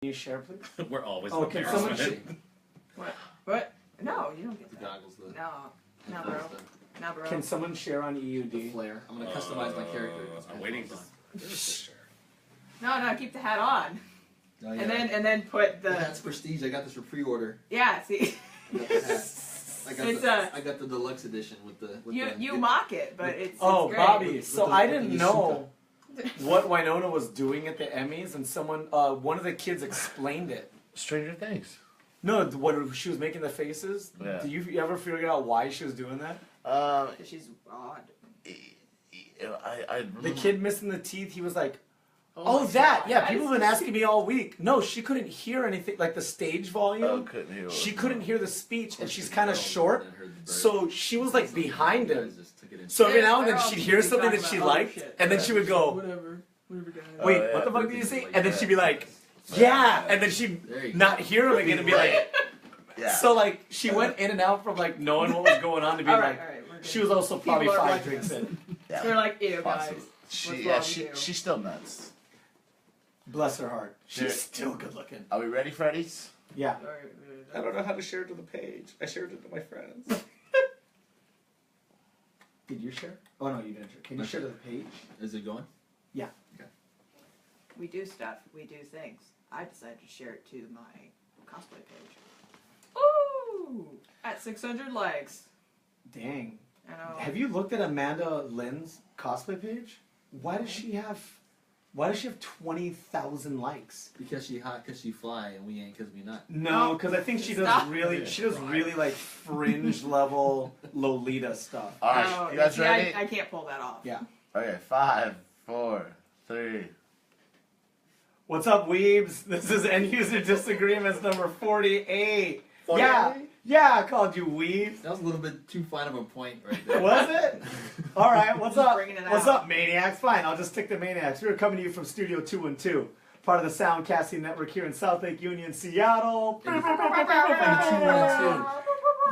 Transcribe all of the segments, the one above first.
you share, please? We're always can someone What? No, you don't get The that. goggles, No, bro. No, bro. Can someone share on EUD? the flare. I'm gonna customize my character. I'm waiting to share. No, keep the hat on. Oh, yeah. And then put the. That's prestige. I got this for pre-order. Yeah, see. I got the hat. I got the deluxe edition with the. You mock it, but it's. Oh, great. Bobby. So I didn't the know what Winona was doing at the Emmys, and one of the kids explained it. Stranger Things. No, what she was making the faces. Yeah. Do you ever figure out why she was doing that? Because she's odd. I remember. The kid missing the teeth. He was like, Oh "Oh, my that." God. Yeah, people have been asking me all week. No, she couldn't hear anything, like the stage volume. Oh, couldn't hear. She couldn't hear the speech, and she's kind of short, so she was like behind him. So every now and then she'd hear something that she liked, and then she would go, Whatever, guys. "Wait, Oh, yeah. what the fuck did you say?" And then she'd be like, "Yeah," and then she'd not hear him again and be like, Yeah. so like she went in and out from like knowing what was going on to be All like, right, we're good. she was also probably People are 5 like drinks this. in. Yeah. They're like, ew, guys. Possibly. What's wrong with you? She's still nuts. Bless her heart. She's Yeah. still good looking. Are we ready, Freddy's? Yeah. Sorry, I don't know how to share it to the page. I shared it to my friends. Did you share? Oh no, you didn't share. Can you share to the page? Is it going? Yeah. Okay. we do stuff. We do things. I decided to share it to my cosplay page. Ooh! At 600 likes. Dang. I know. Have you looked at Amanda Lynn's cosplay page? Why does she have 20,000 likes? Because she hot, because she fly, and we ain't, because we not. No, because I think she does Stop. really like fringe level Lolita stuff. All right, Oh, you guys see, ready? I can't pull that off. Yeah. Okay, 5, 4, 3. What's up, weebs? This is End User Disagreements number 48. 48? Yeah, I called you weeb. That was a little bit too fine of a point right there. Was it? All right, what's Just up? bringing it What's out. up, Maniacs? Fine, I'll just stick to Maniacs. We're coming to you from Studio 212, part of the Soundcasting Network here in South Lake Union, Seattle.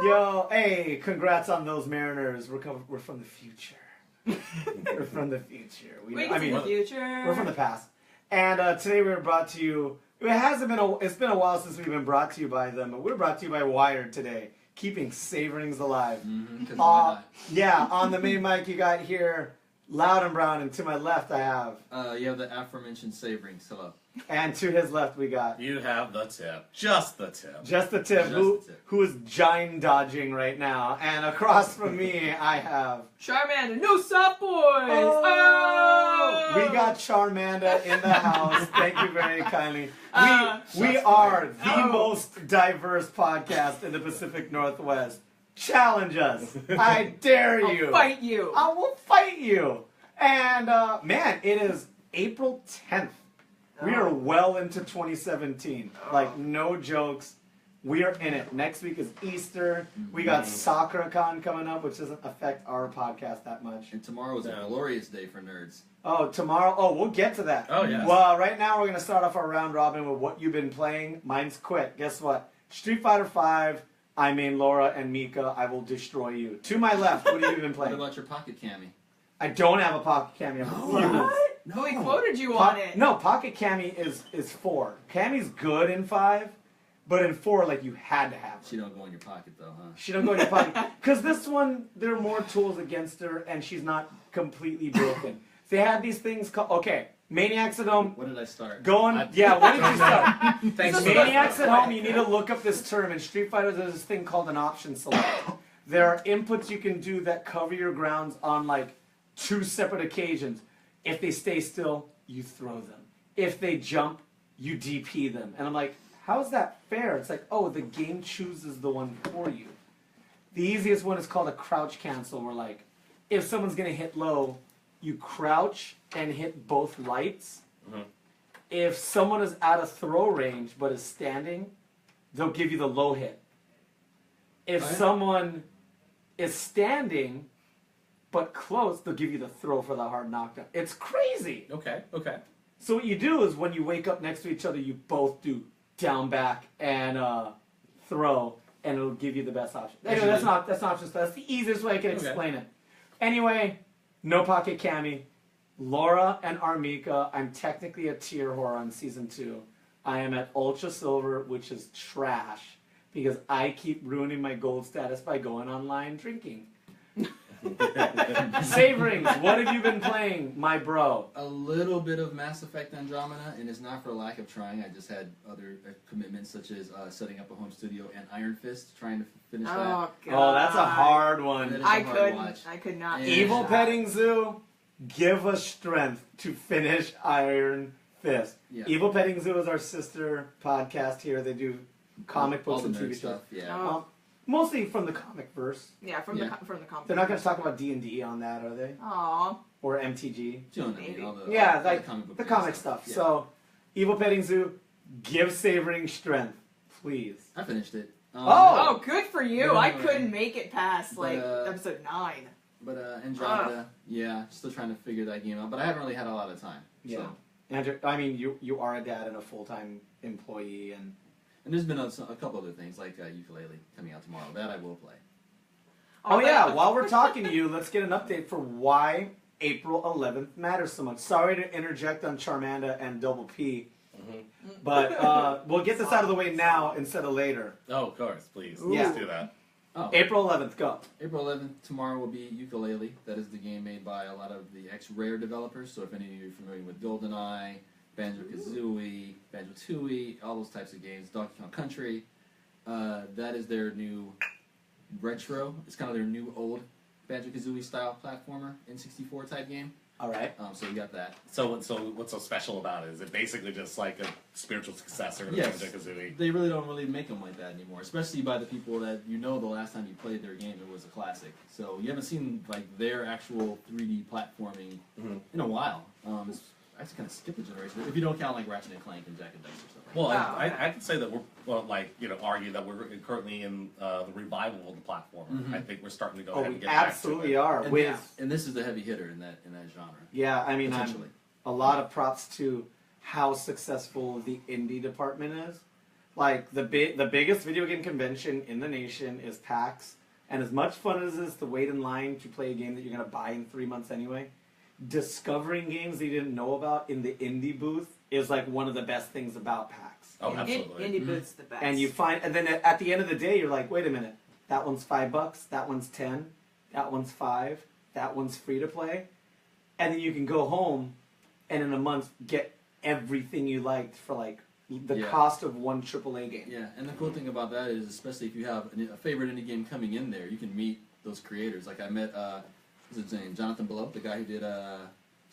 Yo, hey, congrats on those Mariners. We're from the future. We're from the future. We can see the future. We're from the past. And today we were brought to you. It's been a while since we've been brought to you by them, but we're brought to you by Wired today, keeping savorings alive. Mm-hmm, why Yeah, on the main mic you got here, Loud and Brown, and to my left I have, not? You have the aforementioned savorings. Hello. and to his left we got You have the tip. Just the tip. just the tip, Just who the tip. who is giant dodging right now, and across from me I have. charManDUH, no soft boys! Oh! We got charManDUH in the house. Thank you very kindly. We are the most diverse podcast in the Pacific Northwest. Challenge us. I dare you. I'll fight you. I will fight you. And man, it is April 10th. We are well into 2017. Like, no jokes. We are in it. Next week is Easter. We got SoccerCon coming up, which doesn't affect our podcast that much. And tomorrow is a glorious day for nerds. Oh, tomorrow? Oh, we'll get to that. Oh, yes. Well, right now we're going to start off our round robin with what you've been playing. Mine's quick. Guess what? Street Fighter V. I mean Laura and Mika. I will destroy you. To my left, what have you been What playing? about your pocket cami? I don't have a Pocket Cami. What? No, he quoted you on it. No, Pocket Cami is 4. Cami's good in 5, but in 4, like, you had to have her. She don't go in your pocket though, huh? She don't go in your pocket. Because this one, there are more tools against her, and she's not completely broken. They had these things called, okay, Maniacs at Home. What did I start? Yeah, what did you start? Thanks. Maniacs at Home, you need to look up this term. In Street Fighter, there's this thing called an option select. There are inputs you can do that cover your grounds on, like, 2 separate occasions. If they stay still, you throw them. If they jump, you DP them. And I'm like, how's that fair? It's like, oh, the game chooses the one for you. The easiest one is called a crouch cancel, where, like, if someone's going to hit low, you crouch and hit both lights. Mhm. If someone is out of throw range but is standing, they'll give you the low hit. If someone is standing but close, they'll give you the throw for the hard knockdown. It's crazy. Okay. So what you do is when you wake up next to each other, you both do down, back, and throw, and it'll give you the best option. Anyway, that's not just that's the easiest way I can explain it. Anyway, no Pocket Cami. Laura and Armika, I'm technically a tier whore on season 2. I am at Ultra Silver, which is trash, because I keep ruining my gold status by going online drinking. Saverings, what have you been playing, my bro? A little bit of Mass Effect Andromeda, and it's not for lack of trying. I just had other commitments, such as setting up a home studio and Iron Fist, trying to finish that. Oh, God. Oh, that's a hard That one. is a I hard couldn't. watch. I could not. Yeah. finish Evil that. Petting Zoo, give us strength to finish Iron Fist. Yeah. Evil Petting Zoo is our sister podcast here. They do comic All books and the nerd TV shows. stuff. Yeah. Oh. Mostly from the comic verse. Yeah, from Yeah. the comic. They're not going to talk about D&D on that, are they? Aw. Or MTG? You know what I Maybe. mean, all the, Yeah, all like comic book the related comic stuff. Yeah. So, Evil Petting Zoo, give Savoring strength, please. I finished it. Oh, good for you! But I anyway. couldn't make it past like But, episode 9. But Andromeda, yeah, still trying to figure that game out. But I haven't really had a lot of time. Yeah. So. Andrew, I mean, you are a dad and a full-time employee, and And there's been a couple other things, like Ukulele coming out tomorrow. That I will play. oh yeah, while we're talking to you, let's get an update for why April 11th matters so much. Sorry to interject on charManDUH and Double P, but we'll get this out of the way now instead of later. Oh, of course, please. Yeah. Let's do that. Oh, April 11th, go. April 11th, tomorrow will be Ukulele. That is the game made by a lot of the ex-Rare developers. So if any of you are familiar with GoldenEye, Banjo-Kazooie, Banjo-Tooie, all those types of games, Donkey Kong Country, that is their new retro. It's kind of their new old Banjo-Kazooie style platformer, N64 type game. All right. So we got that. So what's so special about it? Is it basically just like a spiritual successor to Yes. Banjo-Kazooie? They really don't really make them like that anymore, especially by the people that you know the last time you played their game, it was a classic. So you haven't seen like their actual 3D platforming in a while. It's actually kind of skipped a generation, if you don't count like Ratchet and Clank and Jack and Daxter stuff. Well, Wow, okay. I could say that argue that we're currently in the revival of the platform. Mhm. I think we're starting to go Oh, ahead we and get back to absolutely it. are. And, With and this is the heavy hitter in that genre. yeah, I mean, Potentially. a lot of props to how successful the indie department is. Like the biggest video game convention in the nation is PAX, and as much fun as it is to wait in line to play a game that you're gonna buy in 3 months anyway, discovering games that you didn't know about in the indie booth is like one of the best things about PAX. Oh, absolutely. Indie Booth's the best. And you find, and then at the end of the day, you're like, wait a minute, that one's $5, that one's 10, that one's 5, that one's free to play, and then you can go home, and in a month get everything you liked for like the Yeah. cost of one AAA game. Yeah, and the cool thing about that is, especially if you have a favorite indie game coming in there, you can meet those creators. Like I met, what's his name, Jonathan Below, the guy who did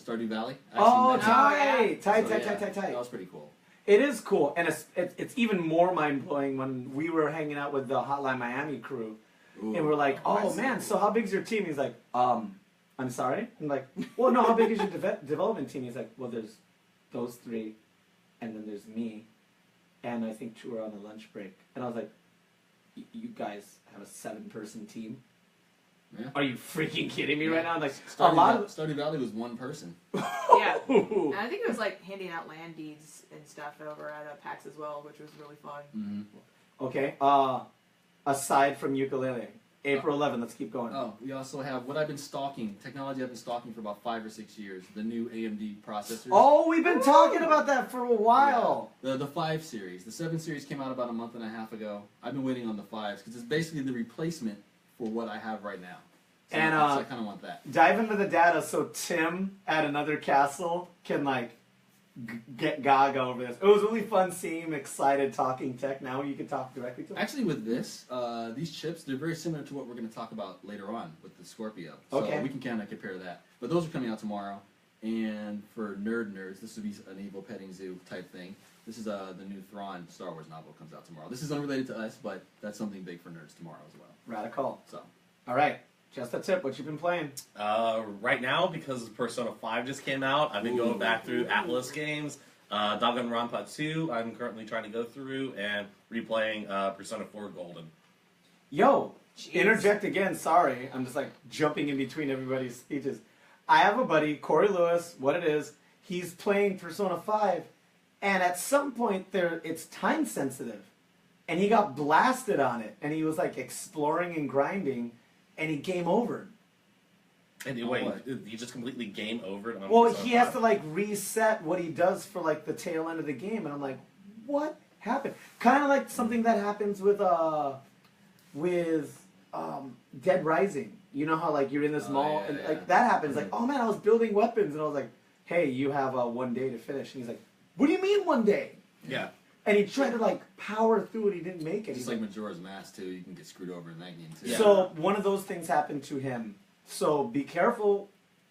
Stardew Valley. I Oh, actually met him. tight, So, tight, yeah, tight. That was pretty cool. It is cool, and it's even more mind blowing when we were hanging out with the Hotline Miami crew, Ooh. and we're like, "Oh man, so how big's your team?" He's like, I'm sorry." I'm like, "Well, no, how big is your development team?" He's like, "Well, there's those 3, and then there's me, and I think 2 are on a lunch break." And I was like, "You guys have a 7-person team? Yeah. Are you freaking kidding me right now?" I'm like, Stardew Valley was one person. Yeah. And I think it was like handing out land deeds and stuff over at PAX as well, which was really fun. Mm-hmm. Okay. Aside from ukulele, April 11th. Let's keep going. Oh, we also have what I've been stalking, technology I've been stalking for about 5 or 6 years, the new AMD processors. Oh, we've been talking about that for a while. Yeah. The 5 series. The 7 series came out about a month and a half ago. I've been waiting on the 5s because it's basically the replacement for what I have right now. So And, so I kind of want that. Dive into the data so Tim at another castle can like get gaga over this. It was really fun seeing him excited talking tech. Now you can talk directly to him. Actually, with this, these chips, they're very similar to what we're going to talk about later on with the Scorpio. So Okay. we can kind of compare that. But those are coming out tomorrow. And for nerds, this would be an Evil Petting Zoo type thing. This is the new Thrawn Star Wars novel comes out tomorrow. This is unrelated to us, but that's something big for nerds tomorrow as well. Radical. So All right, just a tip. What you been playing? Right now, because Persona 5 just came out, I've been going back through Atlas games. Danganronpa 2, I'm currently trying to go through, and replaying Persona 4 Golden. Yo, Jeez. interject again. Sorry, I'm just like jumping in between everybody's speeches. I have a buddy, Corey Lewis. What it is, he's playing Persona 5, and at some point it's time sensitive, and he got blasted on it, and he was like exploring and grinding, and he game overed. And wait, you just completely game over it on Well, Persona he has 5? to like reset what he does for like the tail end of the game, and I'm like, what happened? Kind of like something that happens with Dead Rising. You know how like you're in this Oh, mall yeah, and yeah. like that happens. Like, oh man, I was building weapons, and I was like, hey, you have 1 day to finish. And he's like, what do you mean 1 day? Yeah. And he tried to like power through it. He didn't make it. Just He's like like, Majora's Mask too, you can get screwed over in that game too. so one of those things happened to him. So be careful,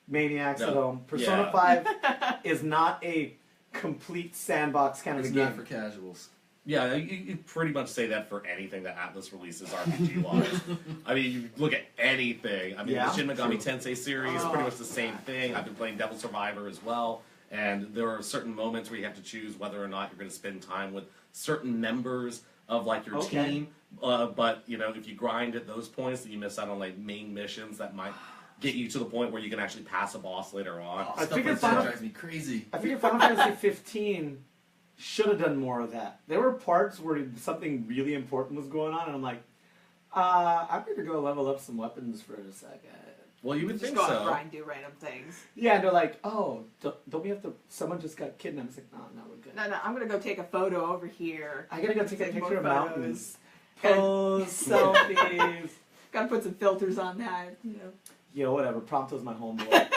maniacs at No. home. Persona Yeah. 5 is not a complete sandbox kind of It's a game. not for casuals. Yeah, you pretty much say that for anything that Atlas releases RPG-wise. I mean, you look at anything. I mean, Yeah, the Shin Megami true. Tensei series is pretty much the same thing. I've been playing Devil Survivor as well, and there are certain moments where you have to choose whether or not you're going to spend time with certain members of like your Okay. team. But you know, if you grind at those points, then you miss out on like main missions that might get you to the point where you can actually pass a boss later on. Oh, I stuff figured like that Final- drives me crazy. I figure Final Fantasy 15 should have done more of that. There were parts where something really important was going on, and I'm like, I'm going to go level up some weapons for a second. Well, you would Just think go out so. and grind, do random things. Yeah, and they're like, oh, don't we have to? Someone just got kidnapped. It's like, no, we're good. No, I'm gonna go take a photo over here. I gotta go take a more picture of photos. mountains. Gotta- Pose selfies. Gotta put some filters on that. You know. Yo, whatever. Prompto's my homeboy.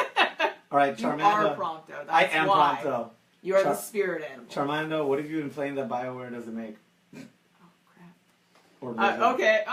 All right, You are Charmander. Prompto. That's I am why. Prompto. You are the Char- spirit animal. Charmander, what have you been playing that BioWare doesn't make? Oh crap. Or Blizzard? Okay.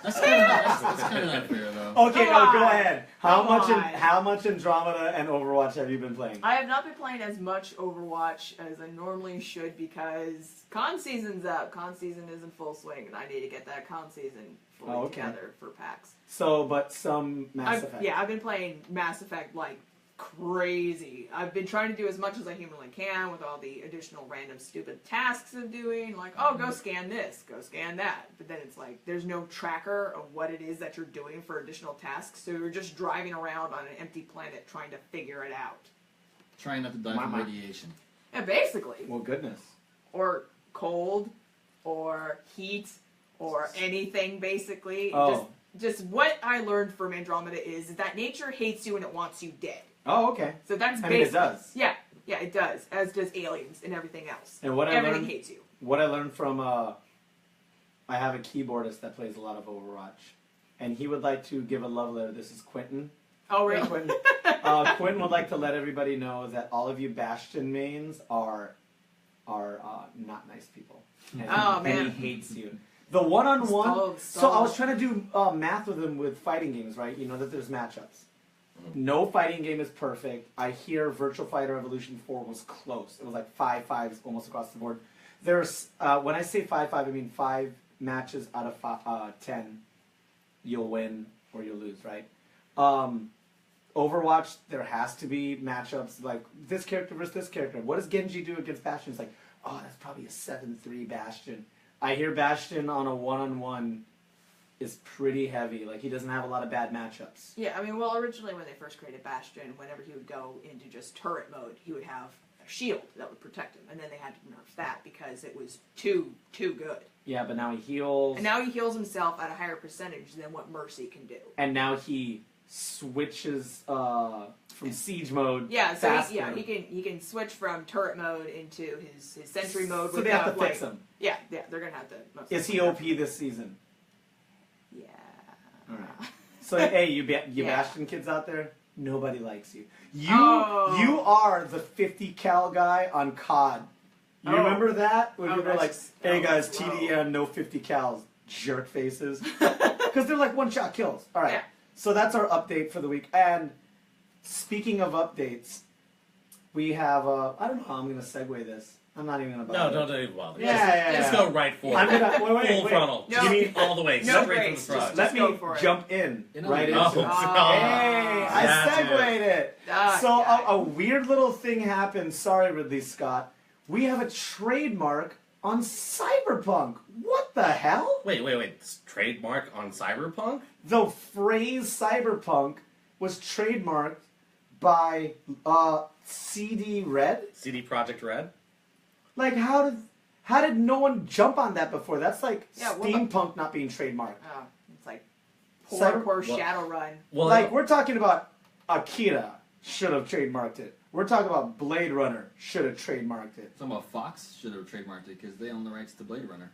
That's kind of not fair though. Okay, Come no, go on. ahead. Come on. How much Andromeda and Overwatch have you been playing? I have not been playing as much Overwatch as I normally should because con season's up. Con season is in full swing, and I need to get that con season fully Oh, okay. together for PAX. So, but some Mass Effect. Yeah, I've been playing Mass Effect like crazy. I've been trying to do as much as I humanly can with all the additional random stupid tasks of doing, like, oh, go scan this, go scan that. But then it's like, there's no tracker of what it is that you're doing for additional tasks, so you're just driving around on an empty planet trying to figure it out. Trying not to die from radiation. Yeah, basically. Well, goodness. Or cold, or heat, or anything, basically. Oh. Just what I learned from Andromeda is that nature hates you and it wants you dead. Oh, okay. So that's I mean, it basically. does. Yeah, it does. As does aliens and everything else. And what I Everything learned, hates you. what I learned from, I have a keyboardist that plays a lot of Overwatch, and he would like to give a love letter. This is Quentin. Oh, Hey, really? Quentin. Quentin would like to let everybody know that all of you Bastion mains are not nice people. And Oh, and man. he hates you. The one-on-one. Stall. So I was trying to do math with him with fighting games, right? You know that there's matchups. No fighting game is perfect. I hear Virtual Fighter Evolution 4 was close. It was like 5-5 almost across the board. There's when I say 5-5, I mean 5 matches out of 10 you'll win or you'll lose, right? Overwatch, there has to be matchups like this character versus this character. What does Genji do against Bastion? It's like, oh, that's probably a 7-3 Bastion. I hear Bastion on a one-on-one is pretty heavy. Like, he doesn't have a lot of bad matchups. Yeah, I mean, well, originally when they first created Bastion, whenever he would go into just turret mode, he would have a shield that would protect him, and then they had to nerf that because it was too good. Yeah, but now he heals. And now he heals himself at a higher percentage than what Mercy can do. And now he switches from siege mode. Yeah, so faster. he can switch from turret mode into his sentry mode. So they have to without, fix him. Yeah, they're gonna have to. most Is he likely. OP this season? Yeah. Alright. So hey, you Yeah. Bastion kids out there, nobody likes you. Oh. You are the 50 cal guy on COD. You Oh. remember that? When Oh, you were like, that's- hey oh, guys, that's low. TDM, no 50 cals. Jerk faces. Because they're like one-shot kills. Alright. Yeah. So that's our update for the week. And speaking of updates, we have, I don't know how I'm going to segue this. I'm not even going to No, bother. don't even bother. Yeah, Just yeah. go right for I'm it. gonna, wait, Full throttle. No. You mean, All the way. No straight brakes, from the front. let go me for it. jump in You know, right oh, into it. Oh. Hey, I That's it. segued it. Ah, So yeah. a weird little thing happened. Sorry, Ridley Scott. We have a trademark on Cyberpunk. What the hell? Wait. This trademark on Cyberpunk? The phrase Cyberpunk was trademarked by CD Red. CD Projekt Red? Like, how did no one jump on that before? That's like Yeah, well, steampunk not being trademarked. It's like poor Cyber- poor Well- Shadowrun. Well, Like, we're talking about Akira, should have trademarked it. We're talking about Blade Runner should have trademarked it. Talking about Fox should have trademarked it because they own the rights to Blade Runner.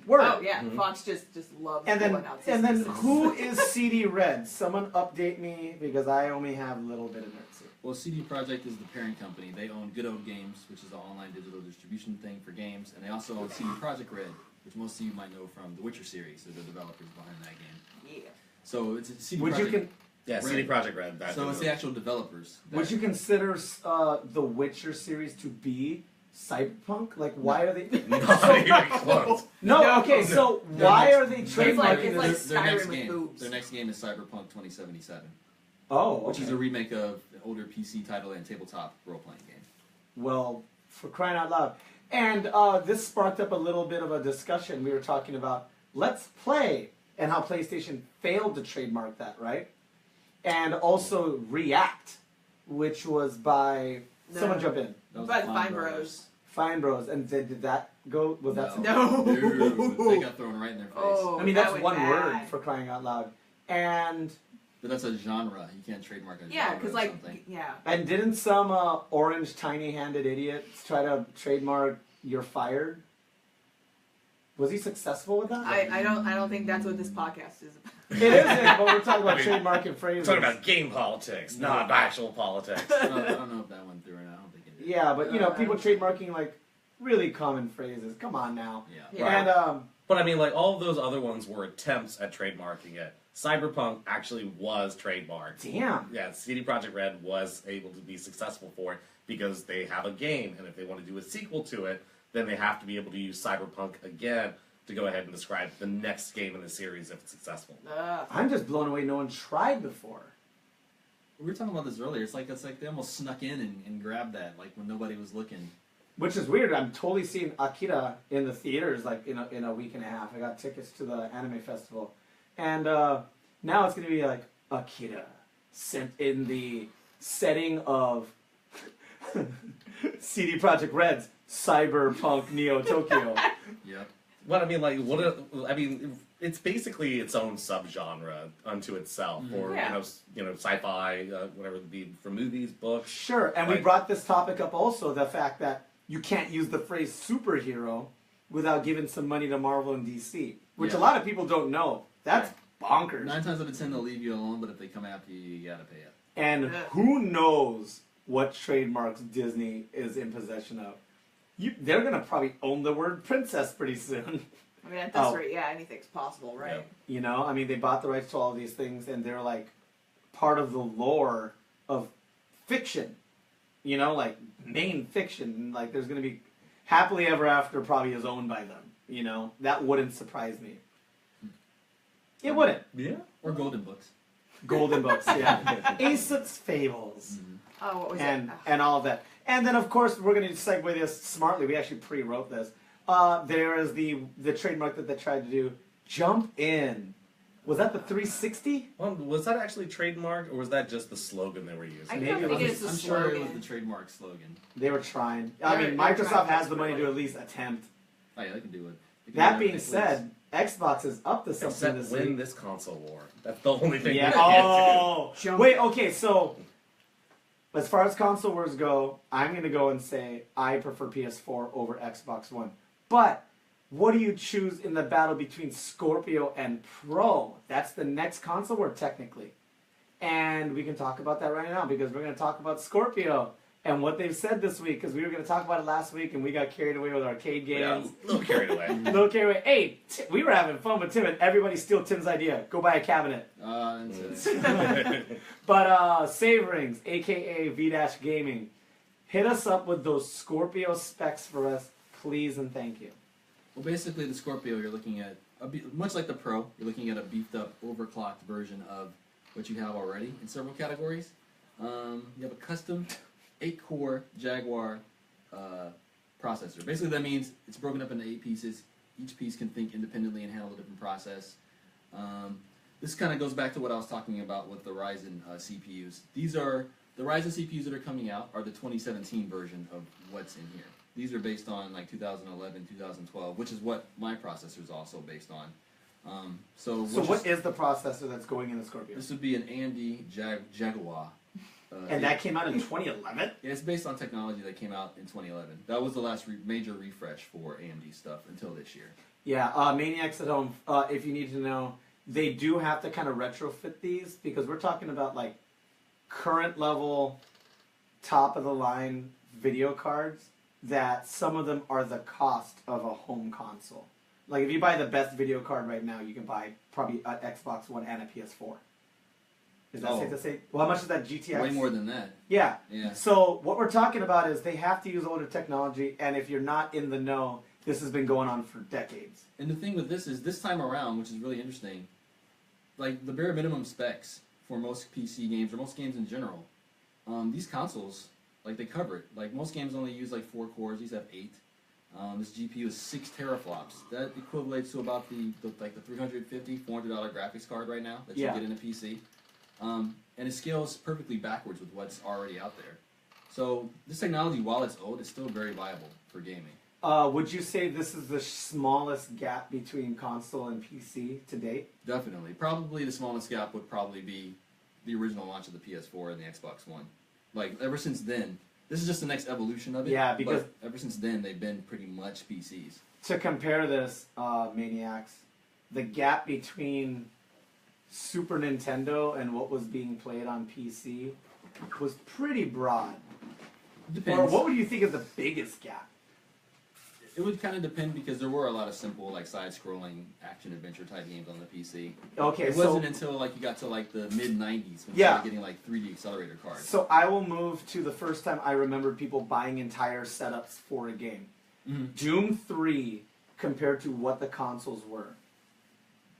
Word. Oh yeah, Fox just loves And then, pulling out and then businesses. who is CD Red? Someone update me because I only have a little bit of nerds. Well, CD Projekt is the parent company. They own Good Old Games, which is an online digital distribution thing for games, and they also own CD Projekt Red, which most of you might know from the Witcher series. They're the developers behind that game. Yeah. So it's CD Would you Projekt. can Yeah, CD Projekt Red. That So it's the actual developers. would you consider the Witcher series to be cyberpunk? Like, why are they? Not even close. No, okay. So Their why next- are they It's trademarking like this? their next Skyrim with game. boobs. Their next game is Cyberpunk 2077, Oh, which is okay. a remake of an older PC title and tabletop role-playing game. Well, for crying out loud. And this sparked up a little bit of a discussion. We were talking about Let's Play and how PlayStation failed to trademark that, right? And also React, which was by someone jump in. That was But the Fine Bros. Fine Bros. And did that go? Was that? No. They got thrown right in their face. Oh, I mean, that that's went one bad. word for crying out loud. And But that's a genre. You can't trademark a Yeah, genre because or like something. yeah. didn't some orange tiny-handed idiots try to trademark "You're fired"? Was he successful with that? I don't think that's what this podcast is about. It isn't, but we're talking about I mean, trademarking We're phrases. talking about game politics, not actual politics. I don't know if that went through or not. I don't think it did. Yeah, but people trademarking like really common phrases. Come on now. Yeah. Yeah. And But I mean, like, all of those other ones were attempts at trademarking it. Cyberpunk actually was trademarked. damn. Yeah, CD Projekt Red was able to be successful for it because they have a game, and if they want to do a sequel to it, then they have to be able to use Cyberpunk again to go ahead and describe the next game in the series if it's successful. I'm just blown away. No one tried before. We were talking about this earlier. It's like they almost snuck in and grabbed that, like when nobody was looking. Which is weird. I'm totally seeing Akira in the theaters like in a week and a half. I got tickets to the anime festival, and now it's gonna be like Akira, sent in the setting of CD Projekt Red's Cyberpunk Neo Tokyo. Yep. Well, I mean, like, it's basically its own subgenre unto itself, or Yeah. sci-fi, whatever it be, for movies, books. Sure, and we Right. brought this topic up also, the fact that you can't use the phrase superhero without giving some money to Marvel and DC, which Yeah. a lot of people don't know. That's bonkers. 9 times out of 10 they'll leave you alone, but if they come after you, you gotta pay it. And Yeah. who knows what trademarks Disney is in possession of. They're going to probably own the word princess pretty soon. I mean, at this Oh. rate, yeah, anything's possible, right? Yeah. You know, I mean, they bought the rights to all these things, and they're like part of the lore of fiction. You know, like main fiction. Like there's going to be Happily Ever After probably is owned by them. You know, that wouldn't surprise me. It wouldn't. Yeah. Or Golden Books. Golden Books, yeah. Aesop's Fables. Oh, what was and it? and all of that. And then, of course, we're going to segue this smartly. We actually pre-wrote this. There is the trademark that they tried to do. Jump in. Was that the 360? Well, was that actually trademarked, or was that just the slogan they were using? I maybe don't it think was- it's a I'm sure it was slogan. the trademark slogan. They were trying. I mean, They're Microsoft trying has the money to desperately. at least attempt. Oh yeah, they can do it. They can That do being it. said, Xbox is up to something Except this win week. this console war. That's the only thing Yeah. we can't Oh. Jump. Wait. Okay. So, as far as console wars go, I'm going to go and say I prefer PS4 over Xbox One. But what do you choose in the battle between Scorpio and Pro? That's the next console war technically, and we can talk about that right now because we're going to talk about Scorpio and what they've said this week because we were going to talk about it last week and we got carried away with arcade do. games. Yeah, a little carried away. Little carried away. Hey, we were having fun with Tim and everybody steal Tim's idea. Go buy a cabinet. That's But Save Rings, aka V Gaming, hit us up with those Scorpio specs for us, please and thank you. Well, basically, the Scorpio, you're looking at, much like the Pro, you're looking at a beefed up, overclocked version of what you have already in several categories. You have a custom 8-core Jaguar processor. Basically, that means it's broken up into 8 pieces. Each piece can think independently and handle a different process. This kind of goes back to what I was talking about with the Ryzen CPUs. These are the Ryzen CPUs that are coming out are the 2017 version of what's in here. These are based on like 2011, 2012, which is what my processor is also based on. So what is the processor that's going in the Scorpio? this would be an AMD Jaguar And that came out in 2011? It's based on technology that came out in 2011. That was the last major refresh for AMD stuff until this year. Yeah, Maniacs at Home, if you need to know, they do have to kind of retrofit these because we're talking about like current level, top of the line video cards that some of them are the cost of a home console. Like if you buy the best video card right now, you can buy probably an Xbox One and a PS4. Is that safe to say? Well, how much is that GTX? Way more than that. Yeah. Yeah. So what we're talking about is they have to use older technology, and if you're not in the know, this has been going on for decades. And the thing with this is, this time around, which is really interesting, like the bare minimum specs for most PC games, or most games in general, these consoles, like they cover it. Like most games only use like 4 cores, these have 8. This GPU is 6 teraflops. That equates to about the $350, $400 graphics card right now that you get in a PC. And it scales perfectly backwards with what's already out there. So this technology, while it's old, is still very viable for gaming. Would you say this is the smallest gap between console and PC to date? Definitely. Probably the smallest gap would probably be the original launch of the PS4 and the Xbox One. Like, ever since then, this is just the next evolution of it. Yeah, because but ever since then, they've been pretty much PCs. To compare this, Maniacs, the gap between Super Nintendo and what was being played on PC was pretty broad. Depends. Or what would you think is the biggest gap? It would kind of depend because there were a lot of simple, like side-scrolling action-adventure type games on the PC. Okay, it so wasn't until like you got to like the mid '90s when you Yeah. started getting like 3D accelerator cards. so I will move to the first time I remember people buying entire setups for a game. Mhm. Doom 3 compared to what the consoles were.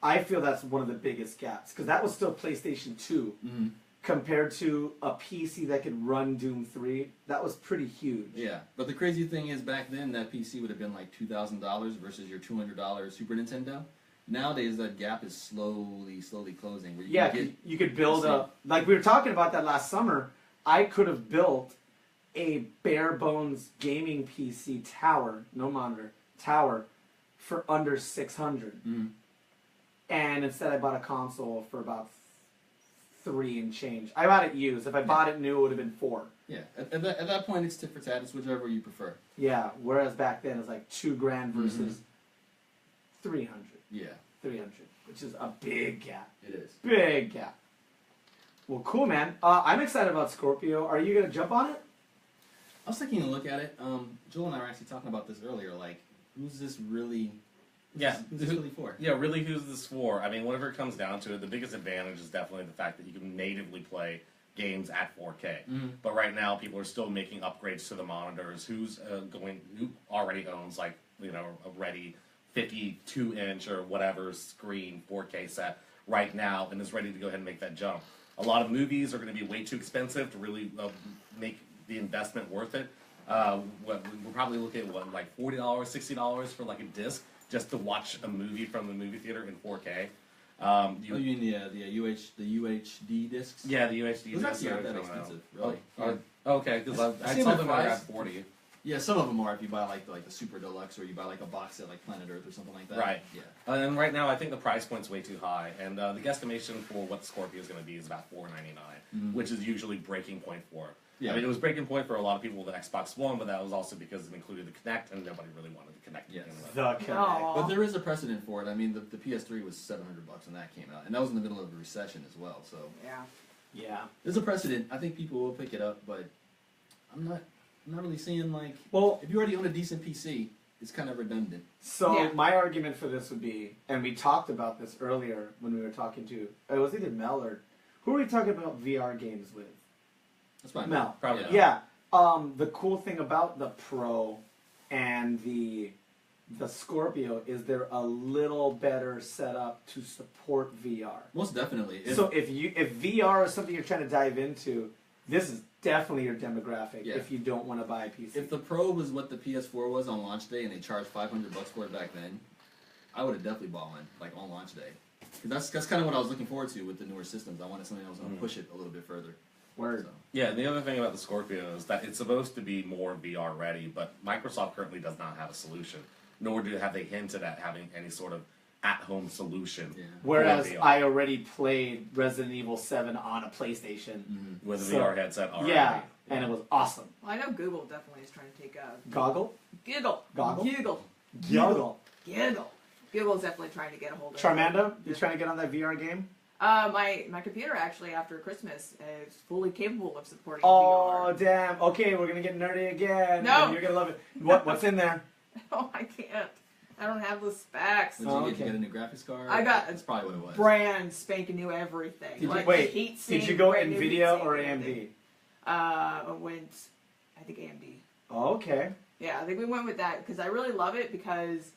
I feel that's one of the biggest gaps because that was still PlayStation 2 Mhm. compared to a PC that could run Doom 3. That was pretty huge. Yeah, but the crazy thing is back then that PC would have been like $2,000 versus your $200 Super Nintendo. Nowadays that gap is slowly closing. Where you Yeah, can get, you could build a, like we were talking about that last summer, I could have built a bare bones gaming PC tower, no monitor, tower, for under 600. Mhm. And instead I bought a console for about 3 and change. I bought it used. If I bought it new, it would have been 4. Yeah, at that point it's tit for tat. It's whichever you prefer. Yeah, whereas back then it was like $2,000 versus 300. Yeah, 300, which is a big gap. it is. Big gap. Well, cool, man. I'm excited about Scorpio. Are you going to jump on it? I was taking a look at it. Joel and I were actually talking about this earlier. Like, who's this really? Who's this really for? Yeah, really, who's this for? I mean, whenever it comes down to it, the biggest advantage is definitely the fact that you can natively play games at 4K. Mhm. But right now, people are still making upgrades to the monitors. Who already owns like a ready 52-inch or whatever screen 4K set right now and is ready to go ahead and make that jump? A lot of movies are going to be way too expensive to really make the investment worth it. We're probably looking at like $40, $60 for like a disc just to watch a movie from the movie theater in 4K. You mean the UHD discs? Yeah, the UHD. Those actually aren't that expensive, really. Okay, because I Same saw with them price. around 40. Yeah, some of them are if you buy like the Super Deluxe or you buy like a box set like Planet Earth or something like that. Right. Yeah. And right now, I think the price point's way too high, and the guesstimation for what the Scorpio is going to be is about $499, which is usually breaking point for it. Yeah. I mean, it was breaking point for a lot of people with the Xbox One, but that was also because it included the Kinect, and nobody really wanted the Kinect. to Yes. begin with. The Kinect. Aw. But there is a precedent for it. I mean, the PS3 was $700 when that came out, and that was in the middle of a recession as well. So Yeah. Yeah. there's a precedent. I think people will pick it up, but I'm not really seeing like. Well, If you already own a decent PC, it's kind of redundant. so Yeah. my argument for this would be, and we talked about this earlier when we were talking to, it was either Mel or, who were we talking about VR games with? That's fine. Mel. Probably. Yeah. The cool thing about the Pro and the Scorpio is they're a little better set up to support VR. Most definitely. So if VR is something you're trying to dive into, this is definitely your demographic. Yeah. If you don't want to buy a PC. If the Pro was what the PS4 was on launch day and they charged $500 for it back then, I would have definitely bought one like on launch day. 'Cause that's kind of what I was looking forward to with the newer systems. I wanted something that was going to push it a little bit further. Word. So. Yeah, and the other thing about the Scorpio is that it's supposed to be more VR ready, but Microsoft currently does not have a solution, nor have they hinted at having any sort of at-home solution. Yeah. Whereas VR. I already played Resident Evil 7 on a PlayStation. With a So- VR headset already. Yeah, and it was awesome. Well, I know Google definitely is trying to take a Goggle? Giggle. Goggle? Giggle. Goggle. Giggle. Google's definitely trying to get a hold of charManDUH, you trying to get on that VR game? My computer actually after Christmas is fully capable of supporting Oh, VR. damn. Okay, we're going to get nerdy again. No. And you're going to love it. What's in there? No, I can't. I don't have the specs. Did Oh, you get okay. a new graphics card? I got- That's probably what it was. Brand spanking new everything. Did you, like wait, the heat did sink, you go brand new heat NVIDIA sink, or everything. AMD? I went, I think AMD. Oh, okay. Yeah, I think we went with that because I really love it because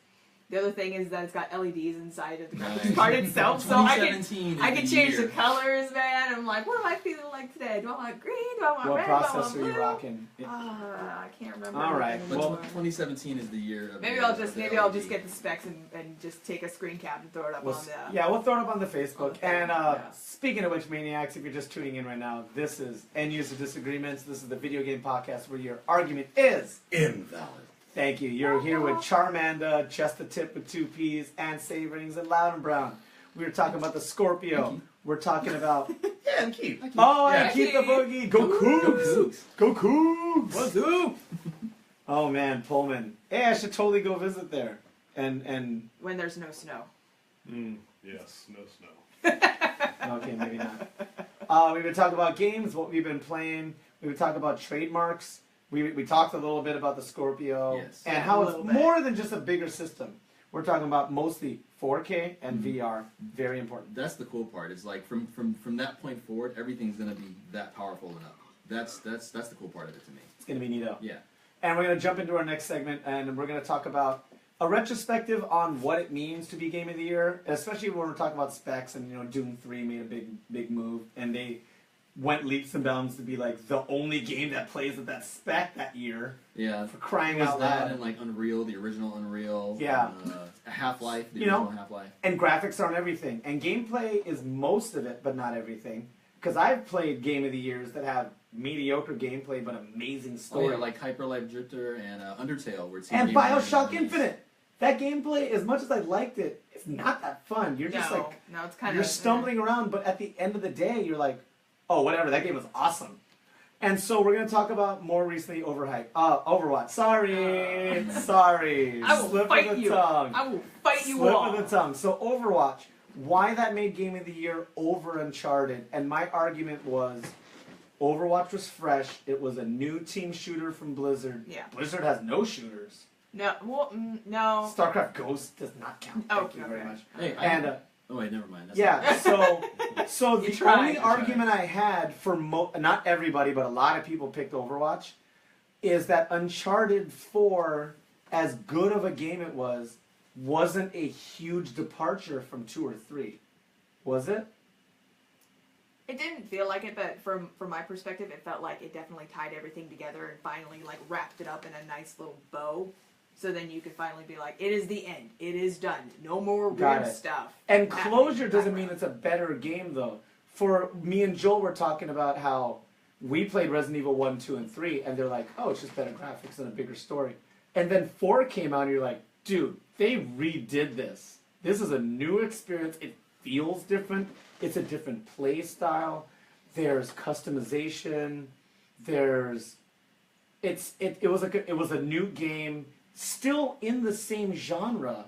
the other thing is that it's got LEDs inside of the graphics Nice. card itself, so I can 2017 is I can the change year. the colors, man. I'm like, what am I feeling like today? Do I want green? Do I want What red? Do I want processor are blue? you rocking? I can't remember. All right, everything well, anymore. 2017 is the year of Maybe the, I'll just of the maybe I'll LED. just get the specs and just take a screen cap and throw it up We'll, on the. yeah, we'll throw it up on the Facebook. On the thing, And yeah. speaking of which, Maniacs, if you're just tuning in right now, this is End User Disagreements. This is the video game podcast where your argument is Invalid. Thank you. You're here with charManDUH, Just the Tip with 2 P's, and Saverings and Loud and Brown. We were talking about the Scorpio. We're talking about Yeah, and keep. oh, Yeah. and keep the boogie. Go Cougs! Go Cougs! What's up? Oh man, Pullman. Hey, I should totally go visit there. And When there's no snow. Yes, no snow. okay, maybe not. We've been talking about games, what we've been playing. We've been talking about trademarks. We talked a little bit about the Scorpio Yes. and Yeah, how a it's little bit. more than just a bigger system. We're talking about mostly 4K and VR. Very important. That's the cool part. It's like from that point forward, everything's gonna be that powerful and up. That's the cool part of it to me. It's going to be neato. Yeah. And we're going to jump into our next segment, and we're going to talk about a retrospective on what it means to be Game of the Year, especially when we're talking about specs. And you know, Doom 3 made a big move, and they went leaps and bounds to be like the only game that plays at that spec that year. Yeah. For crying It was out that loud. and like Unreal, the original Unreal. Yeah. Half-Life, the You know, original Half-Life. And graphics aren't everything, and gameplay is most of it, but not everything. Because I've played Game of the Years that have mediocre gameplay but amazing Oh story. yeah, like Hyper Light Drifter and Undertale, where it's and Game of the Year Bioshock nominees. Infinite. That gameplay, as much as I liked it, it's not that fun. You're just like No, it's kind you're of stumbling around, but at the end of the day, you're like, oh, whatever. That game was awesome. And so we're gonna talk about more recently overhyped. Overwatch. Sorry, sorry. I will Slip fight of the you. tongue. I will fight you Slip all. of the tongue. So Overwatch, why that made Game of the Year over Uncharted? And my argument was, Overwatch was fresh. It was a new team shooter from Blizzard. Yeah. Blizzard has no shooters. No, well, no. StarCraft Ghost does not count. Thank Okay, you very okay. much. Hey, And oh wait, never mind. That's yeah, so You the tried. only You argument I had for not everybody, but a lot of people picked Overwatch, is that Uncharted 4, as good of a game it was, wasn't a huge departure from 2 or 3. Was it? It didn't feel like it, but from my perspective, it felt like it definitely tied everything together and finally like wrapped it up in a nice little bow. So then you could finally be like, it is the end. It is done. No more Got weird it. stuff. And happening closure in the doesn't mean background. it's a better game, though. For me and Joel were talking about how we played Resident Evil 1, 2, and 3, and they're like, oh, it's just better graphics and a bigger story. And then 4 came out, and you're like, dude, they redid this. This is a new experience. It feels different. It's a different play style. There's customization. There's... It was a new game, still in the same genre,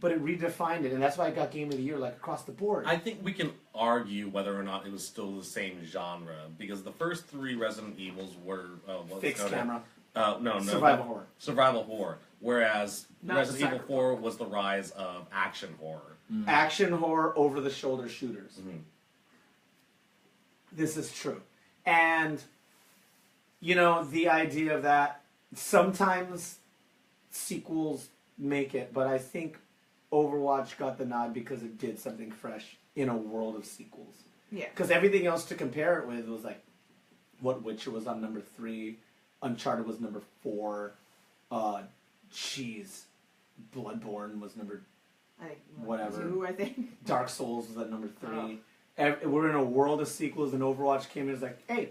but it redefined it, and that's why I got Game of the Year like across the board. I think we can argue whether or not it was still the same genre because the first 3 Resident Evils were Fixed camera, no, survival horror. survival horror, whereas Not Resident Evil cyberpunk. 4 was the rise of action horror. Action horror, over the shoulder shooters. Mhm. This is true, and you know the idea of that. Sometimes sequels make it, but I think Overwatch got the nod because it did something fresh in a world of sequels. Yeah. Because everything else to compare it with was like, what Witcher was on number 3, Uncharted was number 4, Bloodborne was number, I think Whatever. 2, I think. Dark Souls was at number 3. Oh. We're in a world of sequels, and Overwatch came in and was like, hey,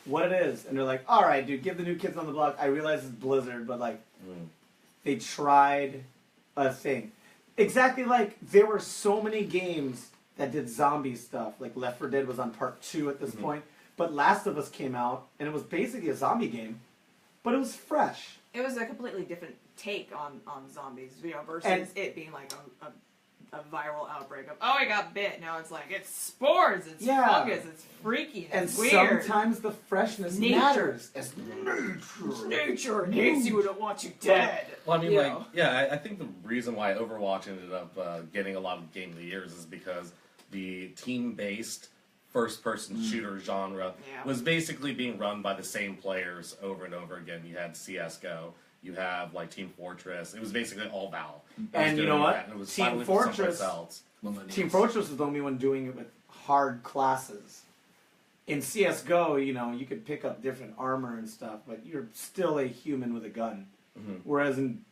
what it is? And they're like, all right, dude, give the new kids on the block. I realize it's Blizzard, but like, they tried a thing. exactly like there were so many games that did zombie stuff. Like Left 4 Dead was on part 2 at this point, but Last of Us came out and it was basically a zombie game, but it was fresh. It was a completely different take on zombies, versus it being like a viral outbreak of, oh, I got bit. Now it's like, it's spores, it's fungus, it's freaky, and it's weird. sometimes the freshness matters. It's nature. Nature hates you and it wants you dead. Well, I mean, You like, know. yeah, I think the reason why Overwatch ended up getting a lot of Game of the Years is because the team-based first-person shooter genre was basically being run by the same players over and over again. You had CS:GO, you have like Team Fortress. It was basically all Valve. And you know what? And it was Team finally for Fortress. someplace else. Team Fortress was the only one doing it with hard classes. In CS:GO, you know, you could pick up different armor and stuff, but you're still a human with a gun. Whereas in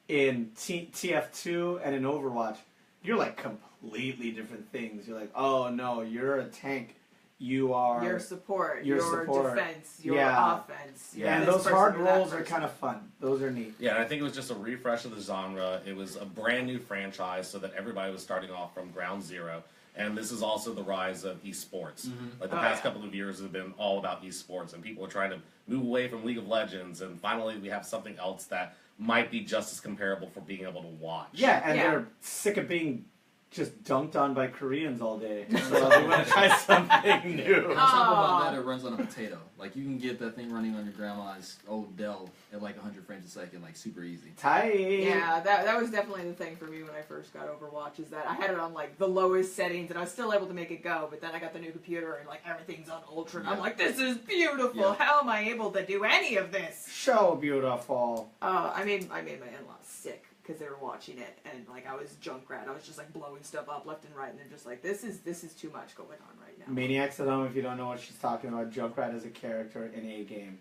TF2 and in Overwatch, you're like completely different things. You're like, oh no, you're a tank. You are Your support, your your support. defense, your Yeah. offense. Yeah. and this those person hard or that roles are person. kind of fun. Those are neat. Yeah, and I think it was just a refresh of the genre. It was a brand new franchise, so that everybody was starting off from ground zero. And this is also the rise of esports. Like the past couple of years have been all about esports, and people are trying to move away from League of Legends. And finally, we have something else that might be just as comparable for being able to watch. Yeah, and Yeah. they're sick of being just dunked on by Koreans all day. So they want to try something new. On top of all that, it runs on a potato. Like, you can get that thing running on your grandma's old Dell at like 100 frames a second, like super easy. Tight. Yeah, that was definitely the thing for me when I first got Overwatch, is that I had it on like the lowest settings and I was still able to make it go, but then I got the new computer and like everything's on ultra and I'm like, this is beautiful. Yeah. How am I able to do any of this? So beautiful. I made my in-laws sick because they were watching it and like I was Junkrat. I was just like blowing stuff up left and right and they're just like, this is too much going on right now. Maniacs at Home, if you don't know what she's talking about, Junkrat is a character in a game.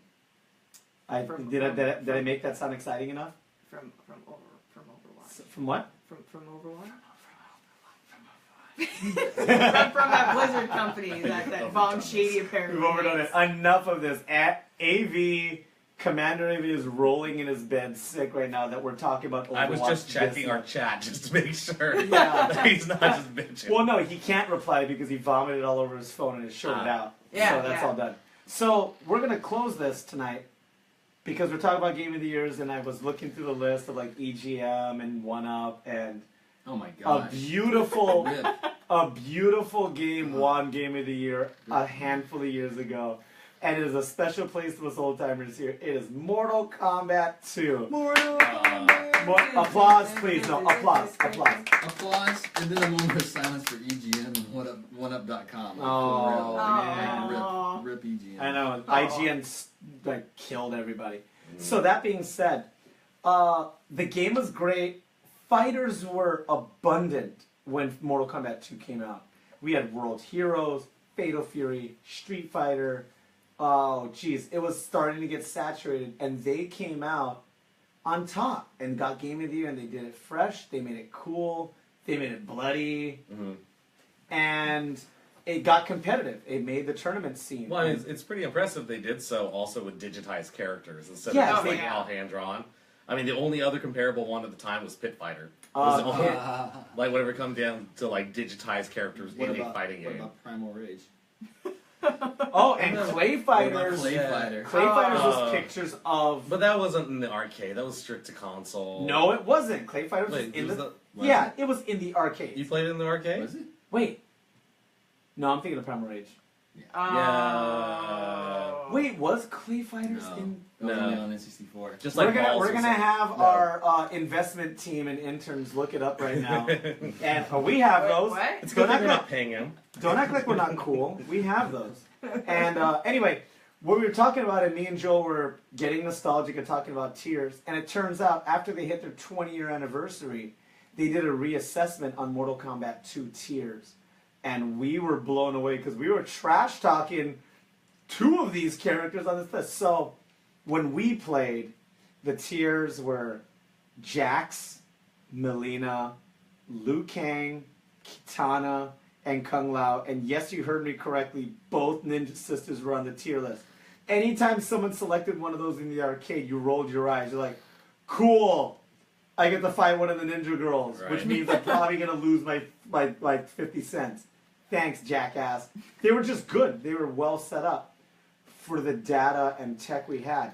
Did I make that sound exciting enough? From Overwatch. From what? From Overwatch? from that Blizzard company, that Bomb Shady apparently. We've overdone it. Enough of this. AV, Commander AV is rolling in his bed sick right now that we're talking about Overwatch. I was just checking this our month. chat just to make sure Yeah. that he's not just bitching. Well, no, he can't reply because he vomited all over his phone and it shorted out. Yeah, so that's yeah. all done. So we're gonna close this tonight because we're talking about Game of the Years, and I was looking through the list of like EGM and 1UP and Oh my a gosh. beautiful, Rip. a beautiful game won Game of the Year a handful of years ago, and it is a special place to us old timers here. It is Mortal Kombat 2. Applause, please. No, applause. Applause, and then a moment of silence for EGM and OneUp.com. Oh, man. Rip EGM. I know, IGN like killed everybody. So that being said, the game was great. Fighters were abundant when Mortal Kombat 2 came out. We had World Heroes, Fatal Fury, Street Fighter. Oh, geez, it was starting to get saturated, and they came out on top and got Game of the Year, and they did it fresh. They made it cool. They made it bloody, and it got competitive. It made the tournament scene. Well, it's pretty impressive they did so also with digitized characters instead Yeah, of just they- being all hand drawn. I mean, the only other comparable one at the time was Pit Fighter. Like whenever it comes down to like digitized characters in a fighting what game. about Primal Rage? Oh, and Clay Fighters. What about Clay yeah. Fighter? Clay Fighters was Oh. pictures of. But that wasn't in the arcade. That was strict to console. No, it wasn't. Clay Fighters was Wait, in was the. the- Yeah, it was in the arcade. You played it in the arcade? Was it? Wait. No, I'm thinking of Primal Rage. Yeah. Wait, was Clay Fighters No. in? That was No. only on N64. Just We're like gonna Balls we're was gonna a- have No. our investment team and interns look it up right now, and we have Wait, those. what? It's Don't good that act we're like not paying him. don't act like we're not cool. We have those. And anyway, what we were talking about, and me and Joel were getting nostalgic and talking about tiers, and it turns out after they hit their 20-year anniversary, they did a reassessment on Mortal Kombat 2 tiers, and we were blown away because we were trash talking two of these characters on this list. So when we played, the tiers were Jax, Melina, Liu Kang, Kitana, and Kung Lao. And yes, you heard me correctly, both Ninja Sisters were on the tier list. Anytime someone selected one of those in the arcade, you rolled your eyes. You're like, cool. I get to fight one of the Ninja Girls, which Right. means I'm probably gonna lose my like 50 cents. Thanks, jackass. They were just good. They were well set up for the data and tech we had.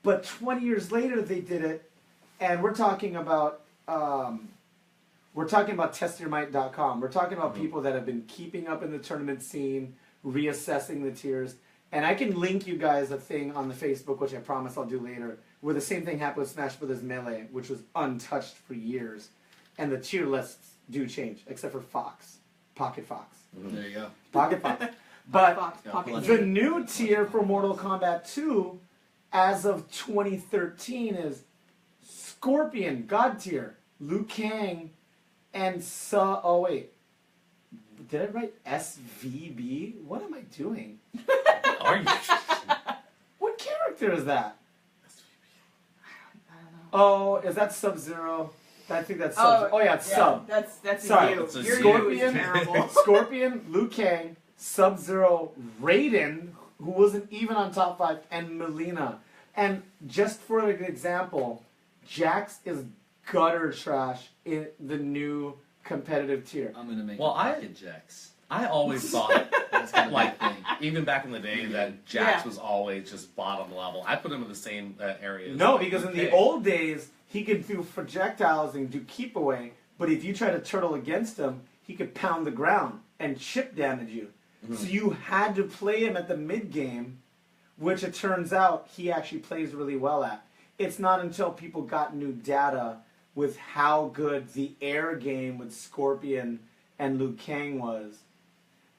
But 20 years later, they did it, and we're talking about testyourmight.com. We're talking about people that have been keeping up in the tournament scene, reassessing the tiers. And I can link you guys a thing on the Facebook, which I promise I'll do later, where the same thing happened with Smash Brothers Melee, which was untouched for years. And the tier lists do change, except for Fox. Pocket Fox. There you go. Pocket Fox. But Fox, Yeah, Pocket plus- the Game. new tier for Mortal Kombat 2, as of 2013, is Scorpion, God tier, Liu Kang, and oh wait. Did I write SVB? What am I doing? Are you? What character is that? I don't know. Oh, is that Sub-Zero? I think that's Sub. Oh, yeah, it's Sub. That's Sorry, you. it's a Your Scorpion. you is terrible. Scorpion, Liu Kang, Sub-Zero, Raiden, who wasn't even on top 5, and Melina. And just for an example, Jax is gutter trash in the new competitive tier. I'm gonna make Well, pocket jacks. I always thought, That's gonna like, be a thing. even back in the day, that Jax Yeah. was always just bottom level. I put him in the same area. as, No, like, because in the okay. old days, he could do projectiles and do keep away, but if you try to turtle against him, he could pound the ground and chip damage you. So you had to play him at the mid game, which it turns out he actually plays really well at. It's not until people got new data with how good the air game with Scorpion and Liu Kang was,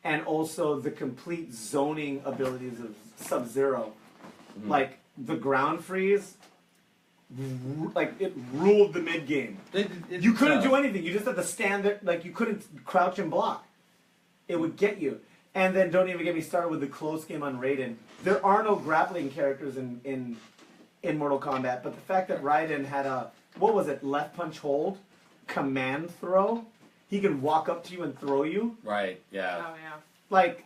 and also the complete zoning abilities of Sub-Zero. Like, the ground freeze, like, it ruled the mid game. You couldn't do anything. You just had to stand there, like, you couldn't crouch and block. It would get you. And then don't even get me started with the close game on Raiden. There are no grappling characters in Mortal Kombat, but the fact that Raiden had a, what was it, left punch hold, command throw, he could walk up to you and throw you. Right, yeah. Oh yeah. Like,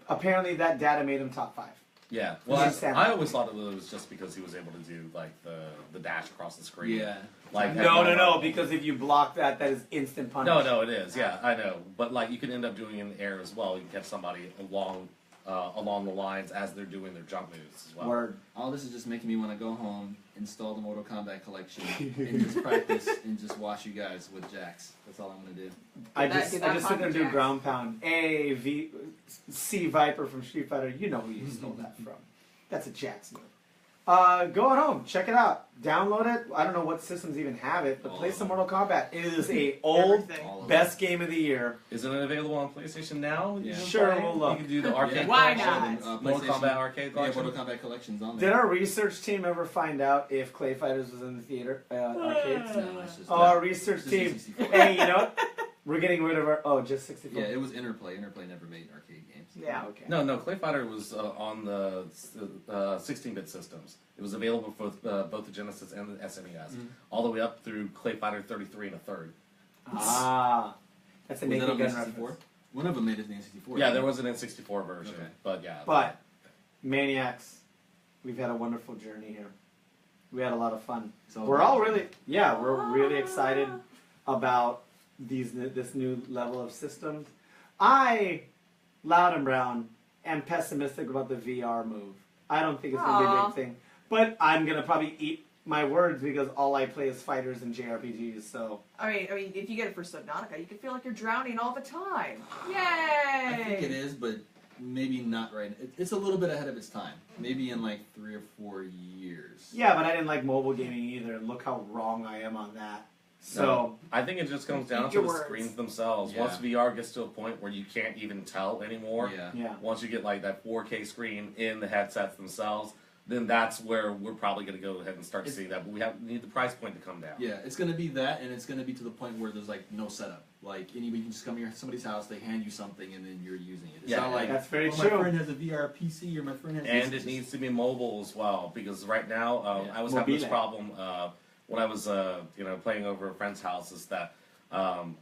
apparently that data made him top 5. Yeah. He's Well, stand- I always thought it was just because he was able to do, like, the dash across the screen. Yeah. Like, No, because if you block that, that is instant punish. No, it is. Yeah, I know. But like, you can end up doing it in the air as well. You can catch somebody along the lines as they're doing their jump moves as well. Word. All this is just making me want to go home, install the Mortal Kombat collection, and just practice and just watch you guys with jacks. That's all I'm gonna do. I Did that- just did that sit there and Pocket do Jacks? ground pound. C Viper from Street Fighter. You know who you stole that from. That's a Jax move. Go at home, check it out, download it. I don't know what systems even have it, but All play of some them. Mortal Kombat. It is a old Everything. All of best game of the year. Isn't it available on PlayStation now? You Yeah. can Sure, play? we'll look. You can do the arcade Why collection. not? Mortal PlayStation- Kombat arcade Yeah, collection. Mortal Kombat collection's on Did there. our research team ever find out if Clay Fighters was in the theater arcades? No, it's just, Oh, our research just team. N64. Hey, you know what? We're getting rid of our. Oh, just 64. Yeah, it was Interplay. Interplay never made arcade games. Yeah. Okay. No, Clay Fighter was on the 16-bit systems. It was available for both the Genesis and the SNES, all the way up through Clay Fighter 33 and a third. Ah, that's a Was that Naked on Gun N64? reference. One of them made it in N64. Yeah, there was an N64 version, Okay. but yeah. But Maniacs, we've had a wonderful journey here. We had a lot of fun. It's all We're about all you. really, yeah, we're really excited about this new level of systems. I, loud and brown, am pessimistic about the VR move. I don't think it's going to be a Aw. big thing. But I'm going to probably eat my words because all I play is fighters and JRPGs, so. I mean, if you get it for Subnautica, you can feel like you're drowning all the time. Yay! I think it is, but maybe not right. It's a little bit ahead of its time. Maybe in like 3 or 4 years. Yeah, but I didn't like mobile gaming either, and look how wrong I am on that. So, No, I think it just comes down Eat to your the words. screens themselves. Yeah. Once VR gets to a point where you can't even tell anymore, Yeah. yeah. once you get like that 4K screen in the headsets themselves, then that's where we're probably going to go ahead and start It's- seeing that. But we need the price point to come down. Yeah, it's gonna be that, and it's gonna be to the point where there's like no setup. Like anybody can just come to somebody's house, they hand you something, and then you're using it. It's Yeah, not like that's very oh, true. My friend has a VR PC, or my friend has. And this. it needs to be mobile as well, because right now Yeah. I was having this Mobile. problem when I was playing over a friend's house. Is that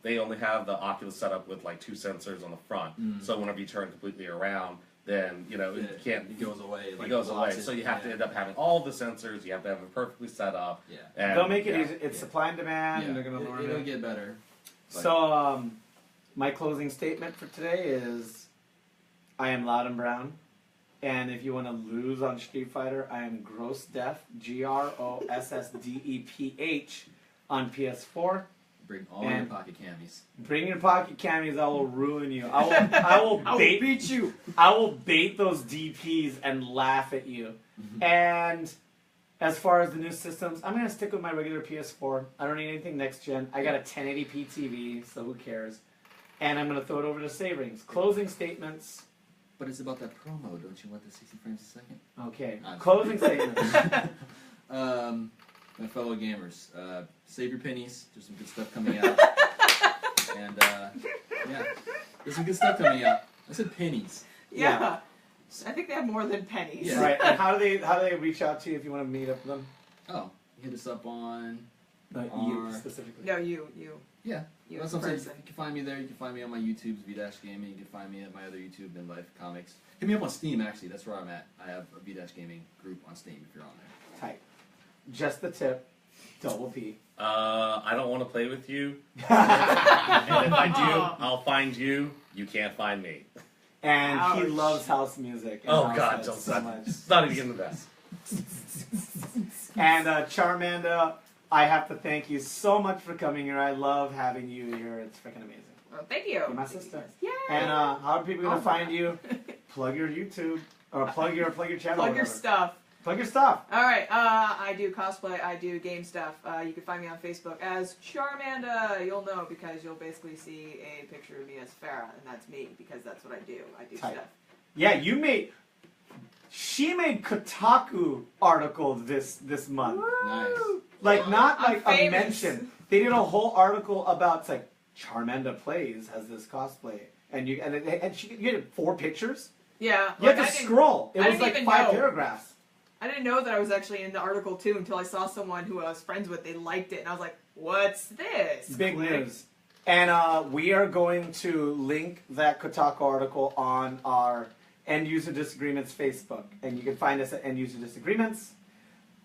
they only have the Oculus set up with like 2 sensors on the front, so whenever you turn completely around, then you know you can't. It goes away. It goes away. So you have to end up having all the sensors. You have to have it perfectly set up. Yeah. And, They'll make it yeah. easy. It's supply and demand. Yeah. They're gonna learn It'll it. get better. But So, my closing statement for today is, I am loud and brown, and if you want to lose on Street Fighter, I am gross deaf, GROSSDEPH on PS4. bring all your and- pocket camis. Bring your pocket camis. I will ruin you. I will bait beat you. I will bait those DPs and laugh at you. And as far as the new systems, I'm gonna stick with my regular PS4. I don't need anything next gen. I got a 1080p TV, so who cares? And I'm gonna throw it over to Saverings. Closing statements. But it's about that promo. Don't you want the 60 frames a second? Okay. I'm- Closing statements. My fellow gamers, save your pennies. There's some good stuff coming out. And yeah, there's some good stuff coming out. I said pennies. Yeah. I think they have more than pennies. Yeah. Right. And how do they reach out to you if you want to meet up with them? Oh, hit us up on. You Or- specifically. No, you. Yeah. You That's as a what I'm saying. person. You can find me there. You can find me on my YouTube's V-Dash Gaming. You can find me at my other YouTube, In Life Comics. Hit me up on Steam, actually. That's where I'm at. I have a V-Dash Gaming group on Steam if you're on there. Tight. Just the tip. Double P. I don't want to play with you. And if I do, I'll find you. You can't find me. And he Ouch. loves house music. And Oh house God, heads don't so start. much. It's not even getting the best. And charManDUH, I have to thank you so much for coming here. I love having you here. It's freaking amazing. Well, thank you. You're my Thank you sister. guys. Yay! And how are people gonna Oh, find my you? Plug your YouTube or plug your channel. Plug or your whatever. stuff. Plug your stuff. All right. I do cosplay. I do game stuff. You can find me on Facebook as charManDUH. You'll know because you'll basically see a picture of me as Farah, and that's me because that's what I do. I do Tight. stuff. Yeah, she made Kotaku article this month. Nice. Like not I'm like a famous. mention. They did a whole article about it's like charManDUH plays has this cosplay, and you had 4 pictures. Yeah. You like, had I to didn't- scroll. It I was didn't like even 5 know. paragraphs. I didn't know that I was actually in the article too until I saw someone who I was friends with. They liked it, and I was like, "What's this?" Big Click. news. And we are going to link that Kotaku article on our End User Disagreements Facebook. And you can find us at End User Disagreements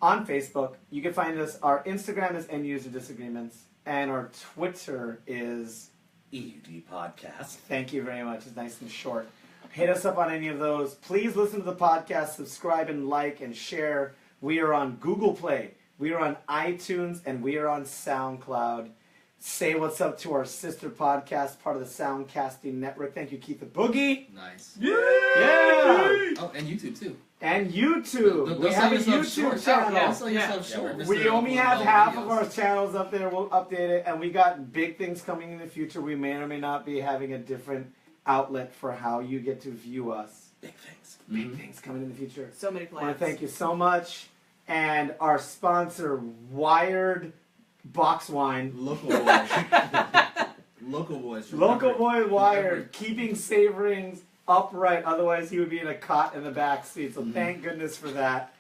on Facebook. You can find us, our Instagram is End User Disagreements. And our Twitter is, EUD podcast. thank you very much, it's nice and short. Hit us up on any of those. Please listen to the podcast, subscribe and like and share. We are on Google Play, we are on iTunes, and we are on SoundCloud. Say what's up to our sister podcast, part of the Soundcasting Network. Thank you, Keith the Boogie. Nice. Yeah! Oh, and YouTube too. And YouTube. Don't We sell have a yourself YouTube short. channel. Yeah. Don't sell yourself Yeah. short. We Mr. only have $4 half videos. of our channels up there. We'll update it. And we got big things coming in the future. We may or may not be having a different outlet for how you get to view us. Big things. Big things coming in the future. So many I plans. want to thank you so much. And our sponsor, Wired Box Wine. Local boys. Local boys. Local remember. Boy Wired, keeping Saverings upright. Otherwise, he would be in a cot in the back seat. So thank goodness for that.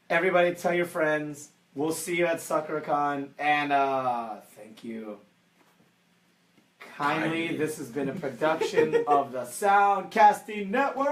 Everybody, tell your friends. We'll see you at SuckerCon. And thank you. Kindly, this has been a production of the Soundcasting Network.